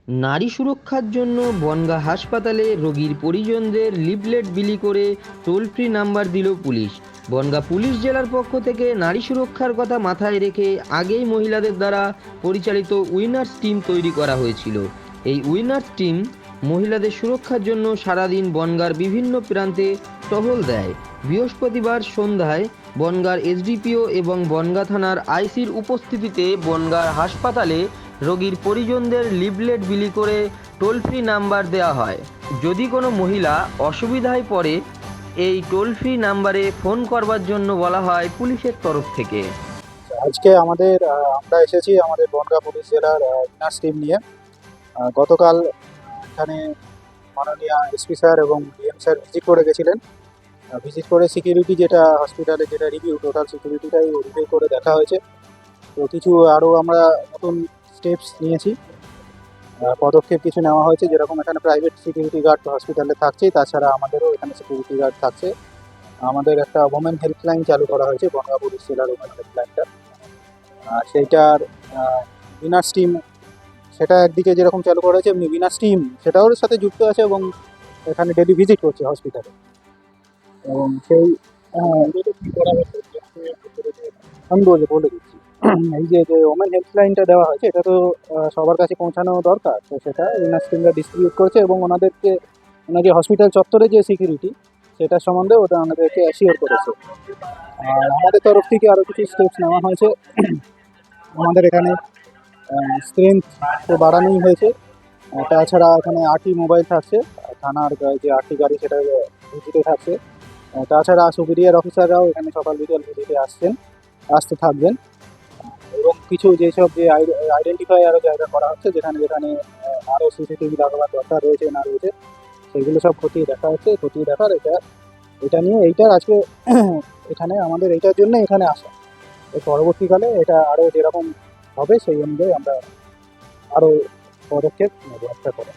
নারী সুরক্ষার জন্য বনগাঁ হাসপাতালে রোগীর পরিজনদের লিফলেট বিলি করে টোল ফ্রি নাম্বার দিল পুলিশ। বনগাঁ পুলিশ জেলার পক্ষ থেকে নারী সুরক্ষার কথা মাথায় রেখে আগেই মহিলাদের দ্বারা পরিচালিত উইনার্স টিম তৈরি করা হয়েছিল। এই উইনার্স টিম মহিলাদের সুরক্ষার জন্য সারাদিন বনগাঁর বিভিন্ন প্রান্তে টহল দেয়। বৃহস্পতিবার সন্ধ্যায় বনগাঁর এসডিপিও এবং বনগাঁ থানার আইসির উপস্থিতিতে বনগাঁ হাসপাতালে রোগীর পরিজনদের লিফলেট বিলি করে টোল ফ্রি নাম্বার দেওয়া হয়। যদি কোনো মহিলা অসুবিধায় পড়ে এই টোল ফ্রি নাম্বারে ফোন করবার জন্য বলা হয় পুলিশের তরফ থেকে। আজকে আমরা এসেছি আমাদের বনগাঁ পুলিশ জেলার উইনার্স টিম নিয়ে। গতকাল এখানে মাননীয় এসপি স্যার এবং ডিএম স্যার ভিজিট করে গেছিলেন। ভিজিট করে সিকিউরিটি যেটা হসপিটালে যেটা রিভিউ, টোটাল সিকিউরিটিটাই রিভিউ করে দেখা হয়েছে। তো কিছু আরও আমরা নতুন স্টেপস নিয়েছি, পদক্ষেপ কিছু নেওয়া হয়েছে। যেরকম এখানে প্রাইভেট সিকিউরিটি গার্ড হসপিটালে থাকছে, তাছাড়া আমাদেরও এখানে সিকিউরিটি গার্ড থাকছে। আমাদের একটা ওমেন হেল্পলাইন চালু করা হয়েছে, বনগাঁ পুলিশ জেলার ওমেন হেল্পলাইনটা। সেইটার উইনার্স টিম সেটা একদিকে যেরকম চালু করা হয়েছে, এমনি উইনার্স টিম সেটাও ওর সাথে যুক্ত আছে এবং এখানে ডেলি ভিজিট করছে হসপিটালে। এবং সেই আমি বলে দিচ্ছি। এই যে যে ওমেন হেল্পলাইনটা দেওয়া হয়েছে, এটা তো সবার কাছে পৌঁছানো দরকার। তো সেটা উইনার্স টিমরা ডিস্ট্রিবিউট করছে এবং ওনাদেরকে ওনার যে হসপিটাল চত্বরে যে সিকিউরিটি সেটার সম্বন্ধে ওটা ওনাদেরকে অ্যাসিওর করেছে। আর আমাদের তরফ থেকে আরও কিছু স্টেপস নেওয়া হয়েছে। আমাদের এখানে স্ট্রেংথ তো বাড়ানোই হয়েছে। তাছাড়া এখানে 8টি মোবাইল থাকছে, থানার যে 8টি গাড়ি সেটা ভিজিটে থাকছে। তাছাড়া সুপিরিয়ার অফিসাররাও এখানে সকাল বিকাল ভিজিটে আসতে থাকবেন। এবং কিছু যেসব যে আইডেন্টিফাই আরও জায়গা করা হচ্ছে, যেখানে যেখানে আরও সিসিটিভি লাগাবার দরকার রয়েছে না রয়েছে, সেগুলো সব খতিয়ে দেখা হচ্ছে। খতিয়ে দেখার এটা নিয়ে এইটার আজকে এখানে আমাদের এইটার জন্য এখানে আসা। এর পরবর্তীকালে এটা আরও যেরকম হবে সেই অনুযায়ী আমরা আরও পদক্ষেপ নেব একটা করে।